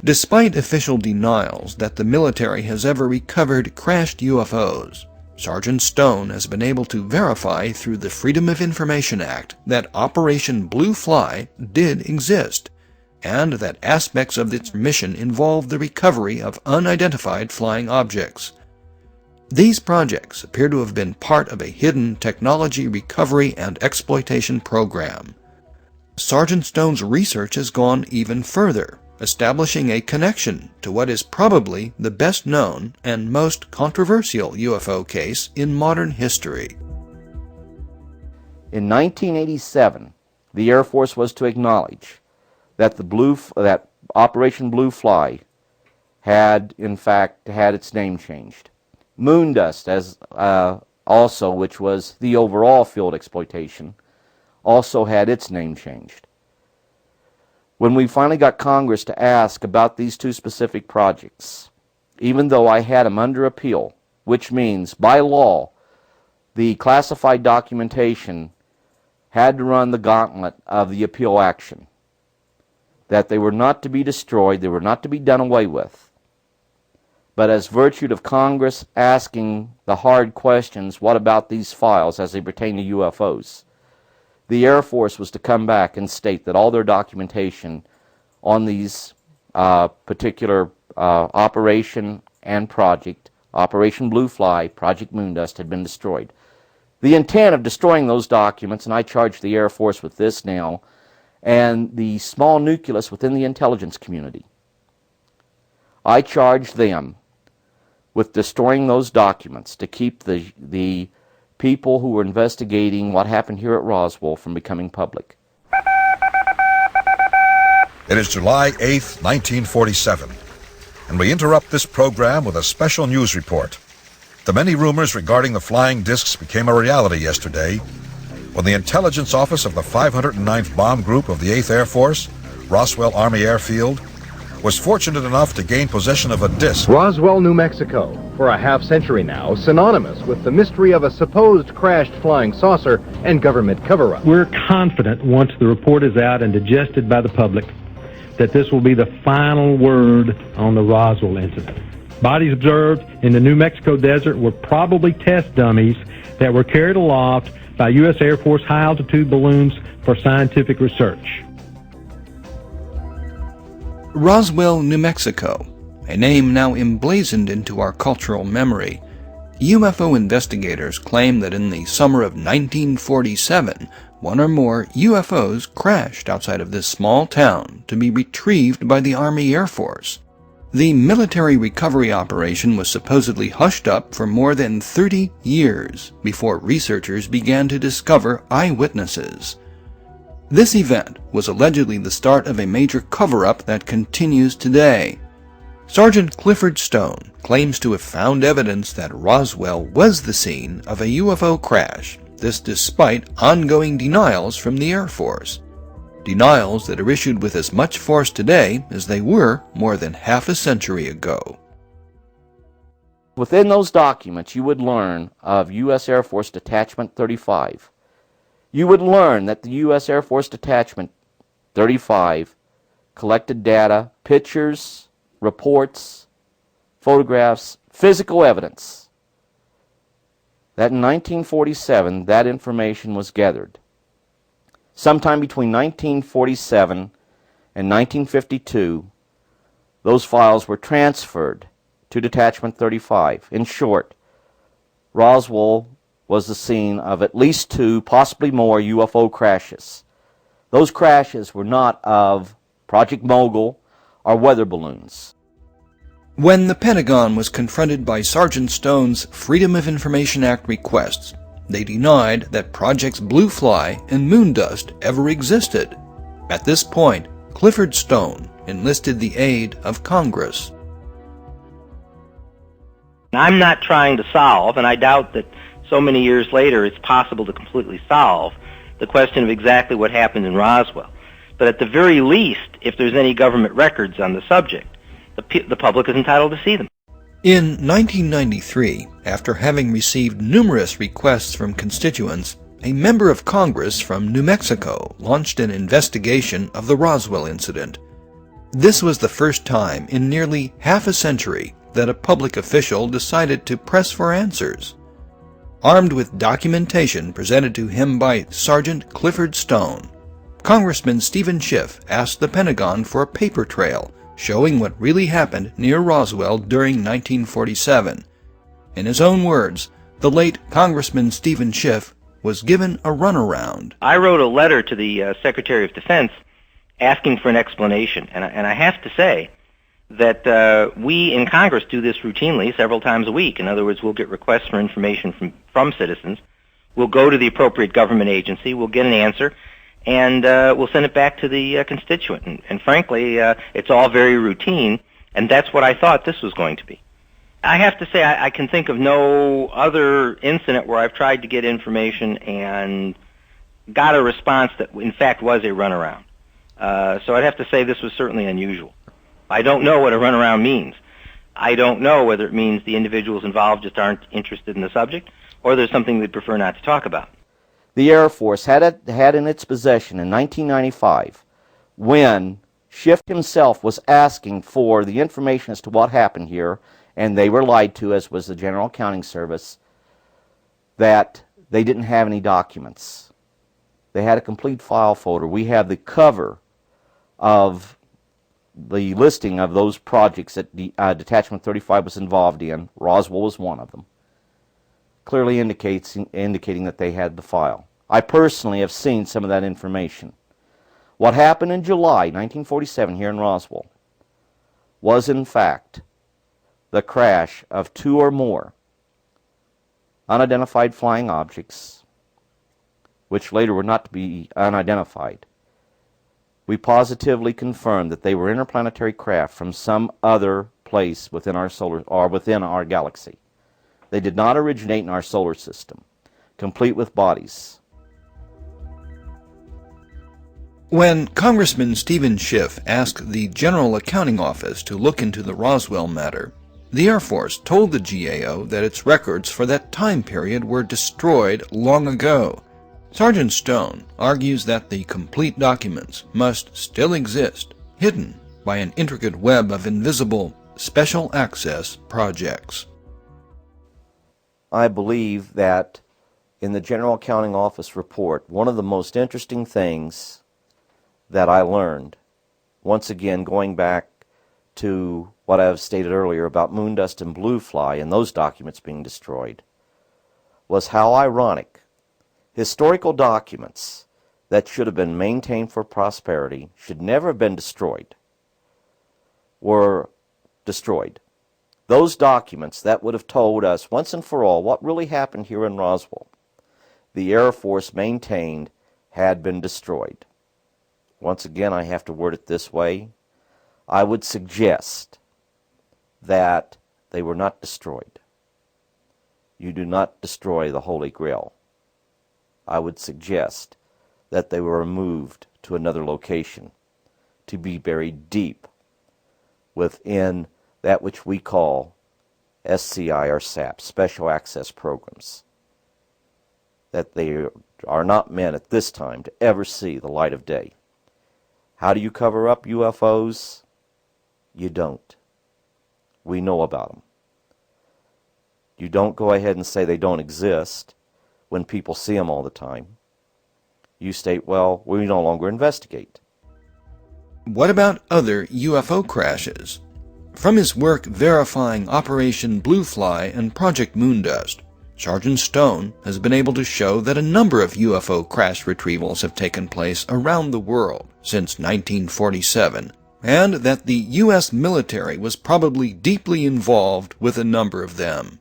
Despite official denials that the military has ever recovered crashed UFOs, Sergeant Stone has been able to verify through the Freedom of Information Act that Operation Blue Fly did exist, and that aspects of its mission involved the recovery of unidentified flying objects. These projects appear to have been part of a hidden technology recovery and exploitation program. Sergeant Stone's research has gone even further, establishing a connection to what is probably the best known and most controversial UFO case in modern history. In 1987, the Air Force was to acknowledge that that Operation Blue Fly had, in fact, had its name changed. Moondust, also, which was the overall field exploitation, also had its name changed. When we finally got Congress to ask about these two specific projects, even though I had them under appeal, which means, by law, the classified documentation had to run the gauntlet of the appeal action, that they were not to be destroyed, they were not to be done away with. But as virtue of Congress asking the hard questions, what about these files as they pertain to UFOs, the Air Force was to come back and state that all their documentation on these particular operation and project, Operation Blue Fly, Project Moondust, had been destroyed. The intent of destroying those documents, and I charge the Air Force with this now, and the small nucleus within the intelligence community, I charge them with destroying those documents to keep the people who were investigating what happened here at Roswell from becoming public. It is July 8th, 1947, and we interrupt this program with a special news report. The many rumors regarding the flying discs became a reality yesterday when the intelligence office of the 509th Bomb Group of the 8th Air Force, Roswell Army Airfield, was fortunate enough to gain possession of a disc. Roswell, New Mexico, for a half-century now, synonymous with the mystery of a supposed crashed flying saucer and government cover-up. We're confident once the report is out and digested by the public that this will be the final word on the Roswell incident. Bodies observed in the New Mexico desert were probably test dummies that were carried aloft by U.S. Air Force high-altitude balloons for scientific research. Roswell, New Mexico, a name now emblazoned into our cultural memory. UFO investigators claim that in the summer of 1947, one or more UFOs crashed outside of this small town to be retrieved by the Army Air Force. The military recovery operation was supposedly hushed up for more than 30 years before researchers began to discover eyewitnesses. This event was allegedly the start of a major cover-up that continues today. Sergeant Clifford Stone claims to have found evidence that Roswell was the scene of a UFO crash, this despite ongoing denials from the Air Force. Denials that are issued with as much force today as they were more than half a century ago. Within those documents, you would learn of U.S. Air Force Detachment 35. You would learn that the U.S. Air Force Detachment 35 collected data, pictures, reports, photographs, physical evidence, that in 1947 that information was gathered. Sometime between 1947 and 1952, those files were transferred to Detachment 35. In short, Roswell was the scene of at least 2, possibly more, UFO crashes. Those crashes were not of Project Mogul or weather balloons. When the Pentagon was confronted by Sergeant Stone's Freedom of Information Act requests, they denied that Projects Blue Fly and Moondust ever existed. At this point, Clifford Stone enlisted the aid of Congress. I'm not trying to solve, and I doubt that so many years later it's possible to completely solve the question of exactly what happened in Roswell. But at the very least, if there's any government records on the subject, the public is entitled to see them. In 1993, after having received numerous requests from constituents, a member of Congress from New Mexico launched an investigation of the Roswell incident. This was the first time in nearly half a century that a public official decided to press for answers. Armed with documentation presented to him by Sergeant Clifford Stone, Congressman Stephen Schiff asked the Pentagon for a paper trail showing what really happened near Roswell during 1947. In his own words, the late Congressman Stephen Schiff was given a runaround. I wrote a letter to the Secretary of Defense asking for an explanation, and I have to say that we in Congress do this routinely several times a week. In other words, we'll get requests for information from citizens. We'll go to the appropriate government agency, we'll get an answer, and we'll send it back to the constituent. And frankly, it's all very routine, and that's what I thought this was going to be. I have to say I can think of no other incident where I've tried to get information and got a response that in fact was a runaround. So I'd have to say this was certainly unusual. I don't know what a runaround means. I don't know whether it means the individuals involved just aren't interested in the subject, or there's something they'd prefer not to talk about. The Air Force had in its possession in 1995, when Schiff himself was asking for the information as to what happened here, and they were lied to, as was the General Accounting Service, that they didn't have any documents. They had a complete file folder. We have the cover of the listing of those projects that Detachment 35 was involved in. Roswell was one of them. Clearly indicating that they had the file. I personally have seen some of that information. What happened in July 1947 here in Roswell was in fact the crash of 2 or more unidentified flying objects, which later were not to be unidentified. We positively confirmed that they were interplanetary craft from some other place within our within our galaxy. They did not originate in our solar system, complete with bodies. When Congressman Stephen Schiff asked the General Accounting Office to look into the Roswell matter, the Air Force told the GAO that its records for that time period were destroyed long ago. Sergeant Stone argues that the complete documents must still exist, hidden by an intricate web of invisible special access projects. I believe that in the General Accounting Office report, one of the most interesting things that I learned, once again going back to what I've stated earlier about moondust and blue fly and those documents being destroyed, was how ironic historical documents that should have been maintained for prosperity, should never have been destroyed, were destroyed. Those documents that would have told us once and for all what really happened here in Roswell, the Air Force maintained had been destroyed. Once again, I have to word it this way. I would suggest that they were not destroyed. You do not destroy the Holy Grail. I would suggest that they were removed to another location to be buried deep within that which we call SCI or SAP, Special Access Programs, that they are not meant at this time to ever see the light of day. How do you cover up UFOs? You don't. We know about them. You don't go ahead and say they don't exist when people see them all the time. You state, well, we no longer investigate. What about other UFO crashes? From his work verifying Operation Blue Fly and Project Moondust, Sergeant Stone has been able to show that a number of UFO crash retrievals have taken place around the world since 1947, and that the U.S. military was probably deeply involved with a number of them.